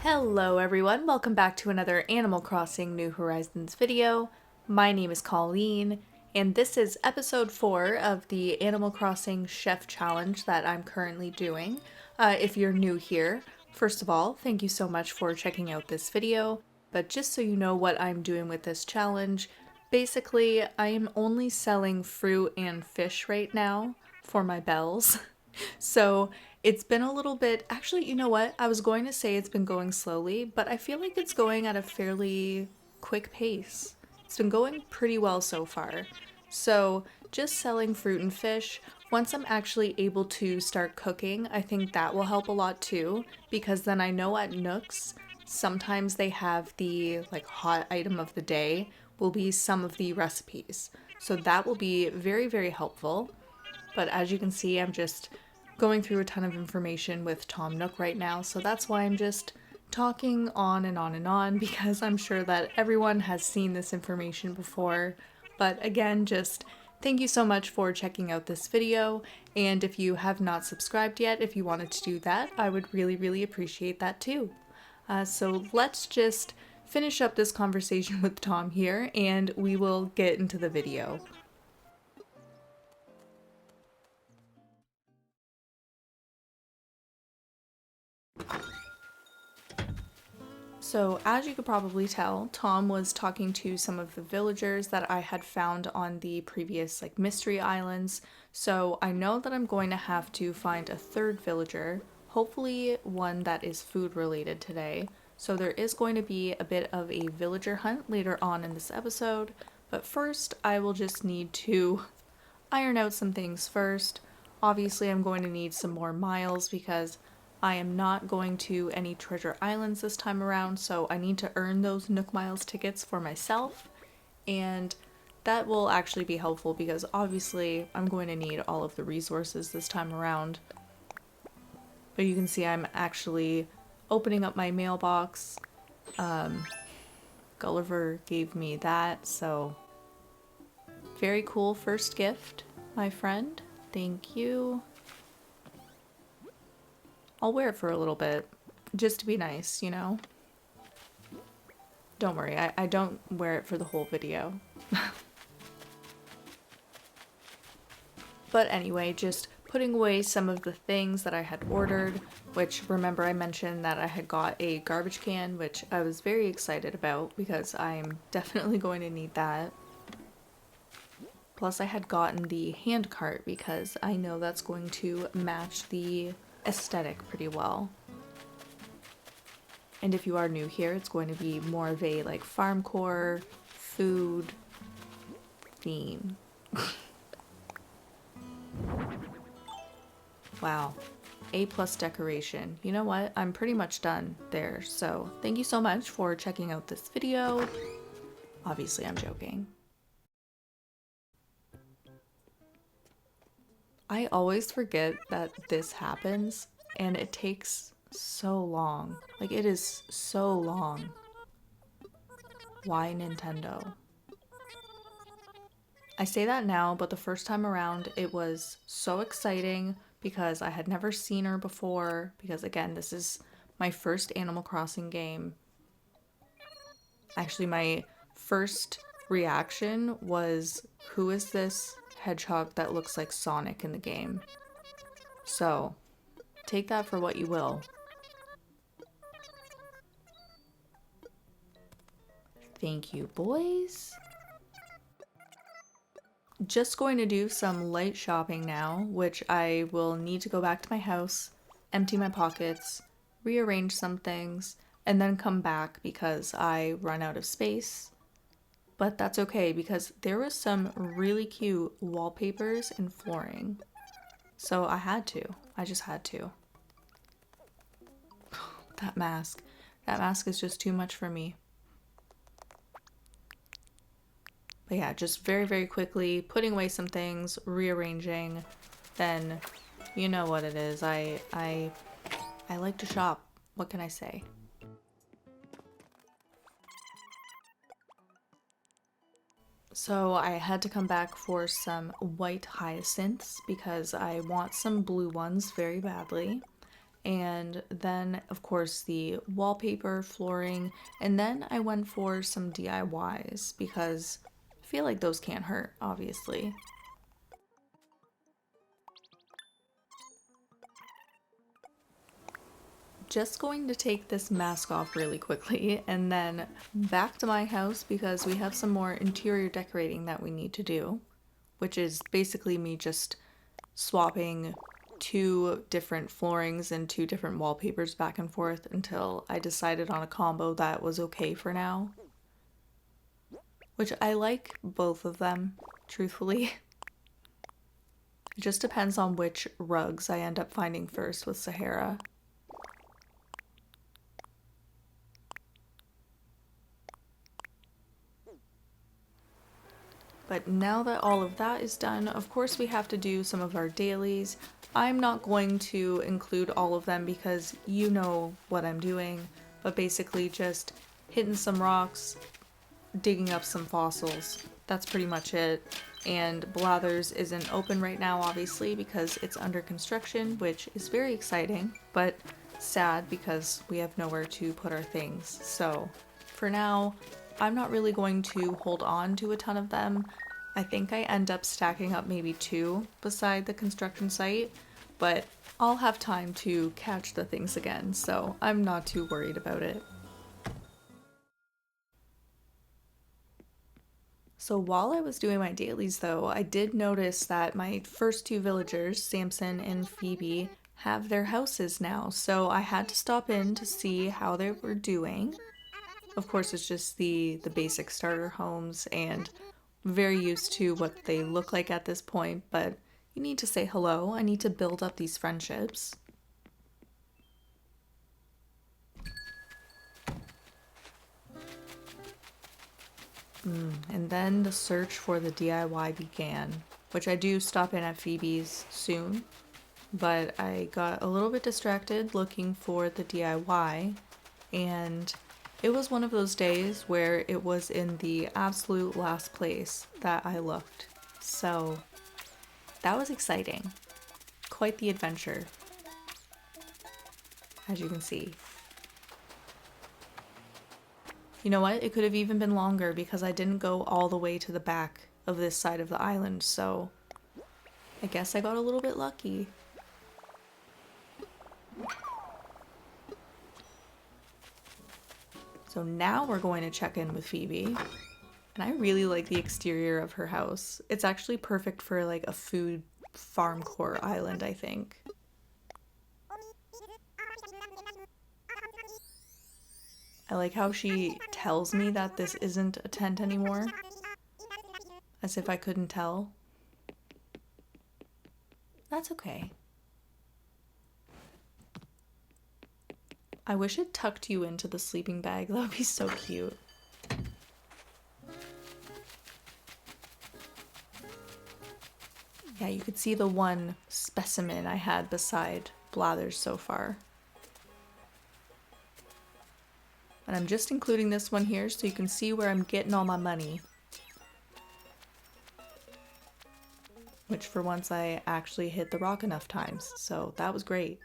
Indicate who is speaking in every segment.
Speaker 1: Hello everyone, welcome back to another Animal Crossing New Horizons video. My name is Colleen, and this is episode 4 of the Animal Crossing Chef Challenge that I'm currently doing. If you're new here, first of all, thank you so much for checking out this video, but just so you know what I'm doing with this challenge, basically I am only selling fruit and fish right now for my bells. So it's been a little bit, actually, you know what? I was going to say it's been going slowly, but I feel like it's going at a fairly quick pace. It's been going pretty well so far. So just selling fruit and fish, once I'm actually able to start cooking, I think that will help a lot too, because then I know at Nooks, sometimes they have the hot item of the day will be some of the recipes. So that will be very, very helpful. But as you can see, I'm just going through a ton of information with Tom Nook right now, so that's why I'm just talking on and on and on, because I'm sure that everyone has seen this information before. But again, just thank you so much for checking out this video, and if you have not subscribed yet, if you wanted to do that, I would really, really appreciate that too. So let's just finish up this conversation with Tom here, and we will get into the video. So as you could probably tell, Tom was talking to some of the villagers that I had found on the previous mystery islands. So I know that I'm going to have to find a third villager, hopefully one that is food related today. So there is going to be a bit of a villager hunt later on in this episode, but first I will just need to iron out some things first. Obviously I'm going to need some more miles because I am not going to any treasure islands this time around, so I need to earn those Nook Miles tickets for myself, and that will actually be helpful because obviously I'm going to need all of the resources this time around. But you can see I'm actually opening up my mailbox. Gulliver gave me that, so very cool first gift, my friend. Thank you. I'll wear it for a little bit, just to be nice, you know? Don't worry, I don't wear it for the whole video. But anyway, just putting away some of the things that I had ordered, which remember I mentioned that I had got a garbage can, which I was very excited about because I'm definitely going to need that. Plus I had gotten the hand cart because I know that's going to match the aesthetic pretty well. And if you are new here, it's going to be more of a farmcore food theme. Wow, A+ decoration. You know what? I'm pretty much done there. So thank you so much for checking out this video. Obviously, I'm joking. I always forget that this happens and it takes so long. It is so long. Why Nintendo? I say that now, but the first time around it was so exciting because I had never seen her before, because again, this is my first Animal Crossing game. Actually, my first reaction was, who is this hedgehog that looks like Sonic in the game? So, take that for what you will. Thank you, boys. Just going to do some light shopping now, which I will need to go back to my house, empty my pockets, rearrange some things, and then come back because I run out of space. But that's okay because there was some really cute wallpapers and flooring. So I had to. I just had to. That mask. That mask is just too much for me. But yeah, just very, very quickly putting away some things, rearranging, then you know what it is. I like to shop. What can I say? So I had to come back for some white hyacinths because I want some blue ones very badly. and then of course the wallpaper, flooring, and then I went for some DIYs because I feel like those can't hurt, obviously. Just going to take this mask off really quickly and then back to my house because we have some more interior decorating that we need to do, which is basically me just swapping 2 different floorings and 2 different wallpapers back and forth until I decided on a combo that was okay for now. Which I like both of them, truthfully. It just depends on which rugs I end up finding first with Sahara. But now that all of that is done, of course we have to do some of our dailies. I'm not going to include all of them because you know what I'm doing, but basically just hitting some rocks, digging up some fossils. That's pretty much it. And Blathers isn't open right now, obviously, because it's under construction, which is very exciting, but sad because we have nowhere to put our things. So for now, I'm not really going to hold on to a ton of them. I think I end up stacking up maybe 2 beside the construction site, but I'll have time to catch the things again, so I'm not too worried about it. So while I was doing my dailies though, I did notice that my first 2 villagers, Samson and Phoebe, have their houses now, so I had to stop in to see how they were doing. Of course, it's just the basic starter homes, and I'm very used to what they look like at this point, but you need to say hello. I need to build up these friendships. And then the search for the DIY began, which I do stop in at Phoebe's soon, but I got a little bit distracted looking for the DIY, and it was one of those days where it was in the absolute last place that I looked. So that was exciting. Quite the adventure, as you can see. You know what? It could have even been longer because I didn't go all the way to the back of this side of the island, so I guess I got a little bit lucky. So now we're going to check in with Phoebe. And I really like the exterior of her house. It's actually perfect for like a food farm core island, I think. I like how she tells me that this isn't a tent anymore. As if I couldn't tell. That's okay. I wish it tucked you into the sleeping bag. That would be so cute. Yeah, you could see the one specimen I had beside Blathers so far. And I'm just including this one here so you can see where I'm getting all my money. Which for once I actually hit the rock enough times, so that was great.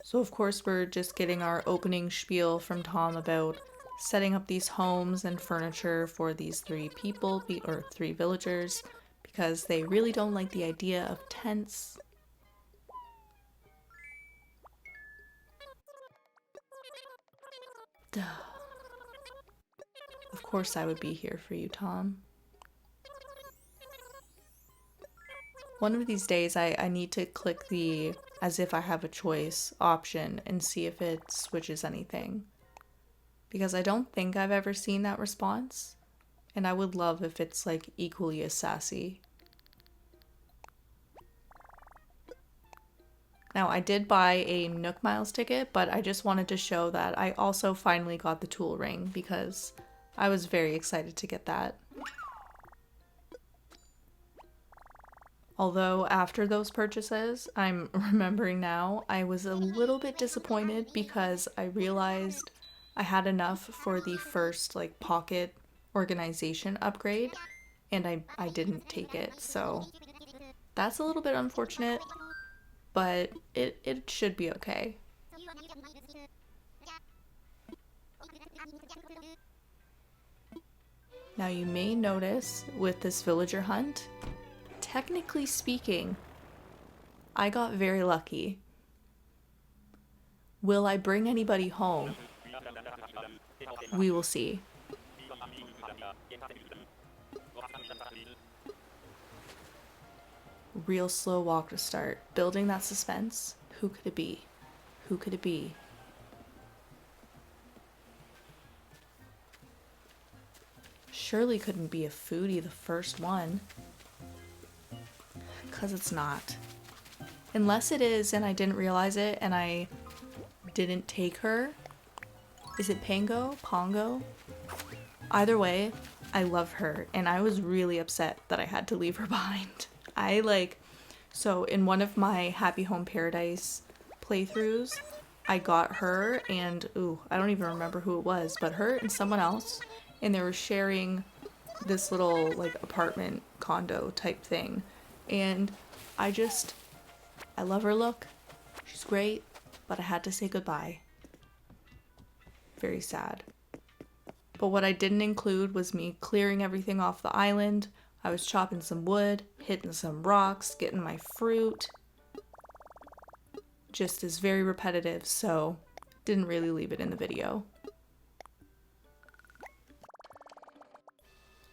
Speaker 1: So of course we're just getting our opening spiel from Tom about setting up these homes and furniture for these 3 people, or 3 villagers, because they really don't like the idea of tents. Duh. Of course I would be here for you, Tom. One of these days I need to click the as if I have a choice option and see if it switches anything. Because I don't think I've ever seen that response, and I would love if it's like equally as sassy. Now I did buy a Nook Miles ticket, but I just wanted to show that I also finally got the tool ring because I was very excited to get that. Although after those purchases, I'm remembering now, I was a little bit disappointed because I realized I had enough for the first like pocket organization upgrade and I didn't take it, so That's a little bit unfortunate, but it should be okay. Now you may notice with this villager hunt, technically speaking, I got very lucky. Will I bring anybody home? We will see. Real slow walk to start. Building that suspense. Who could it be? Who could it be? Surely couldn't be a foodie the first one. 'Cause it's not. Unless it is and I didn't realize it and I didn't take her. Is it Pango? Pongo? Either way, I love her and I was really upset that I had to leave her behind. So in one of my Happy Home Paradise playthroughs, I got her and, I don't even remember who it was, but her and someone else, and they were sharing this little like apartment condo type thing. And I love her look. She's great, but I had to say goodbye. Very sad. But what I didn't include was me clearing everything off the island. I was chopping some wood, hitting some rocks, getting my fruit. Just is very repetitive, so didn't really leave it in the video.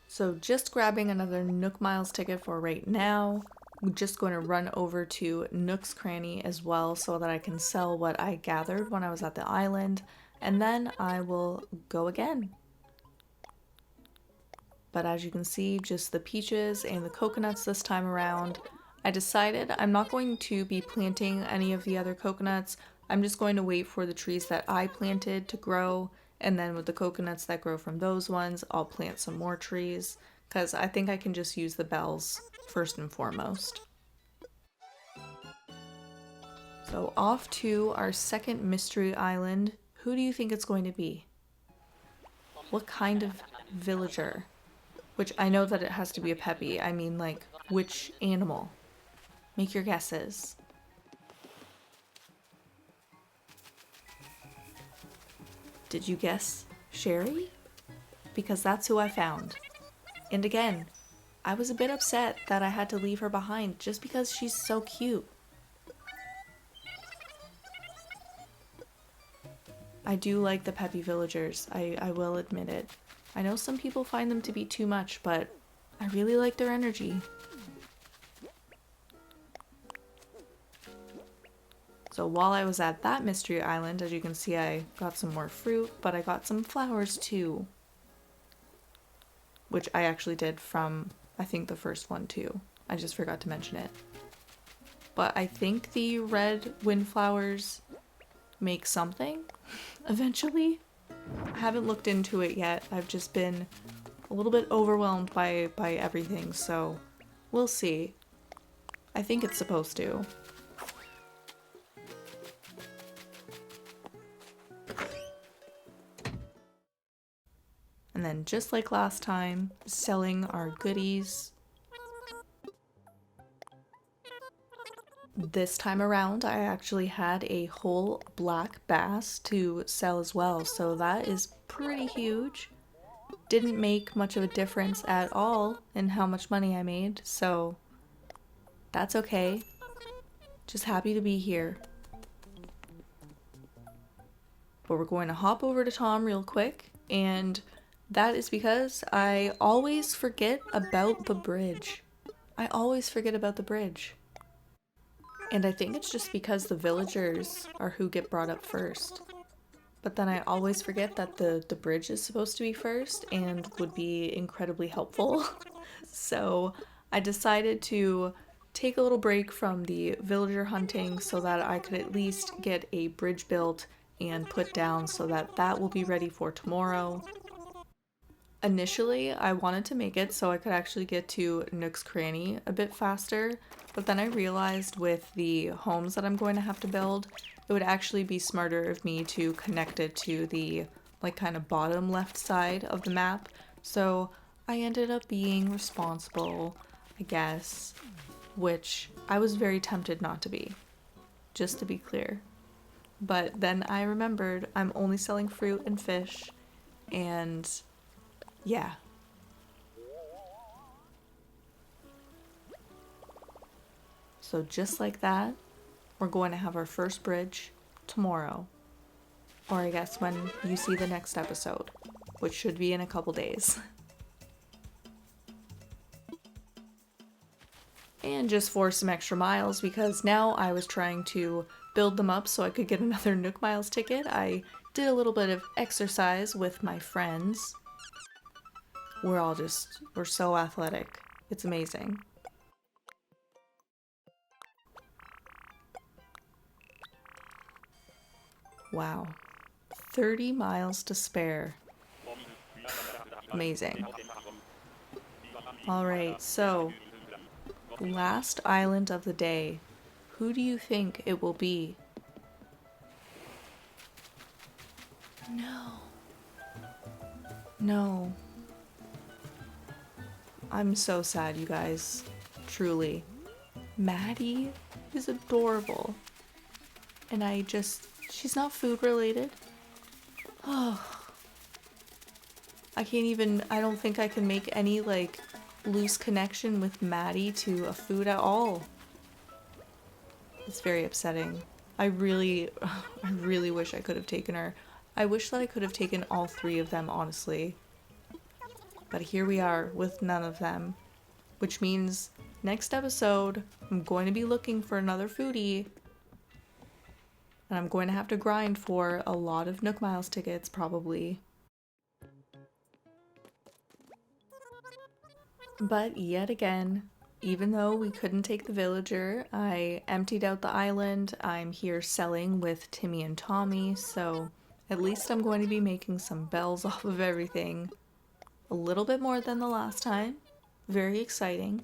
Speaker 1: So just grabbing another Nook Miles ticket for right now. I'm just going to run over to Nook's Cranny as well so that I can sell what I gathered when I was at the island, and then I will go again. But as you can see, just the peaches and the coconuts this time around. I decided I'm not going to be planting any of the other coconuts. I'm just going to wait for the trees that I planted to grow, and then with the coconuts that grow from those ones, I'll plant some more trees, because I think I can just use the bells first and foremost. So off to our second mystery island. Who do you think it's going to be? What kind of villager? Which I know that it has to be a peppy. I mean, like, which animal? Make your guesses. Did you guess Sherry? Because that's who I found. And again, I was a bit upset that I had to leave her behind just because she's so cute. I do like the peppy villagers, I will admit it. I know some people find them to be too much, but I really like their energy. So while I was at that mystery island, as you can see, I got some more fruit, but I got some flowers too. Which I actually did from, I think, the first one too. I just forgot to mention it. But I think the red windflowers make something eventually. I haven't looked into it yet. I've just been a little bit overwhelmed by everything, so we'll see. I think it's supposed to. And then just like last time, selling our goodies. This time around, I actually had a whole black bass to sell as well, so that is pretty huge. Didn't make much of a difference at all in how much money I made, so that's okay. Just happy to be here. But we're going to hop over to Tom real quick, and that is because I always forget about the bridge. I always forget about the bridge. And I think it's just because the villagers are who get brought up first. But then I always forget that the bridge is supposed to be first and would be incredibly helpful. So I decided to take a little break from the villager hunting so that I could at least get a bridge built and put down so that that will be ready for tomorrow. Initially, I wanted to make it so I could actually get to Nook's Cranny a bit faster, but then I realized with the homes that I'm going to have to build, it would actually be smarter of me to connect it to the like kind of bottom left side of the map. So I ended up being responsible, I guess, which I was very tempted not to be, just to be clear. But then I remembered I'm only selling fruit and fish, and yeah. So just like that, we're going to have our first bridge tomorrow. Or I guess when you see the next episode, which should be in a couple days. And just for some extra miles, because now I was trying to build them up so I could get another Nook Miles ticket, I did a little bit of exercise with my friends. We're so athletic. It's amazing. Wow. 30 miles to spare. Amazing. Alright, so last island of the day. Who do you think it will be? No. No. I'm so sad, you guys. Truly. Maddie is adorable. And she's not food related. Oh. I don't think I can make any, like, loose connection with Maddie to a food at all. It's very upsetting. I really wish I could have taken her. I wish that I could have taken all 3 of them, honestly. But here we are with none of them. Which means next episode, I'm going to be looking for another foodie. And I'm going to have to grind for a lot of Nook Miles tickets, probably. But yet again, even though we couldn't take the villager, I emptied out the island. I'm here selling with Timmy and Tommy, so at least I'm going to be making some bells off of everything. A little bit more than the last time. Very exciting.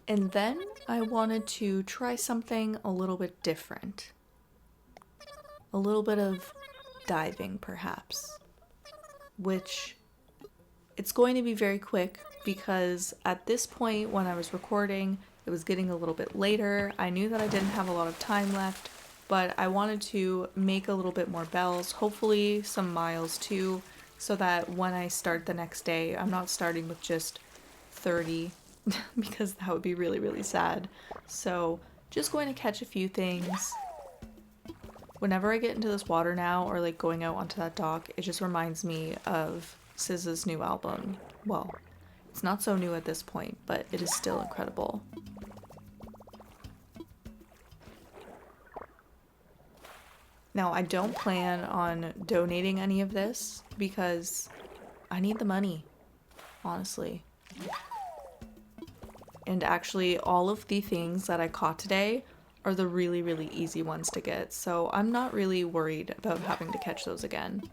Speaker 1: And then I wanted to try something a little bit different. A little bit of diving, perhaps. Which, it's going to be very quick because at this point when I was recording, it was getting a little bit later. I knew that I didn't have a lot of time left, but I wanted to make a little bit more bells, hopefully some miles too, so that when I start the next day, I'm not starting with just 30 because that would be really, really sad. So just going to catch a few things. Whenever I get into this water now or like going out onto that dock, it just reminds me of SZA's new album. Well, it's not so new at this point, but it is still incredible. Now, I don't plan on donating any of this because I need the money, honestly. And actually, all of the things that I caught today are the really, really easy ones to get, so I'm not really worried about having to catch those again.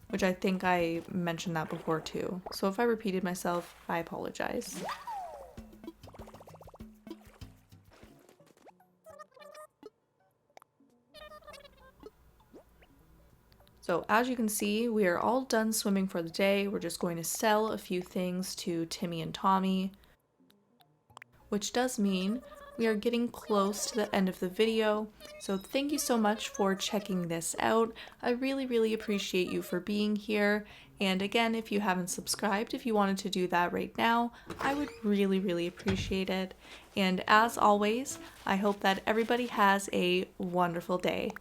Speaker 1: Which I think I mentioned that before too, so if I repeated myself, I apologize. So as you can see, we are all done swimming for the day. We're just going to sell a few things to Timmy and Tommy, which does mean we are getting close to the end of the video. So thank you so much for checking this out. I really, really appreciate you for being here. And again, if you haven't subscribed, if you wanted to do that right now, I would really, really appreciate it. And as always, I hope that everybody has a wonderful day.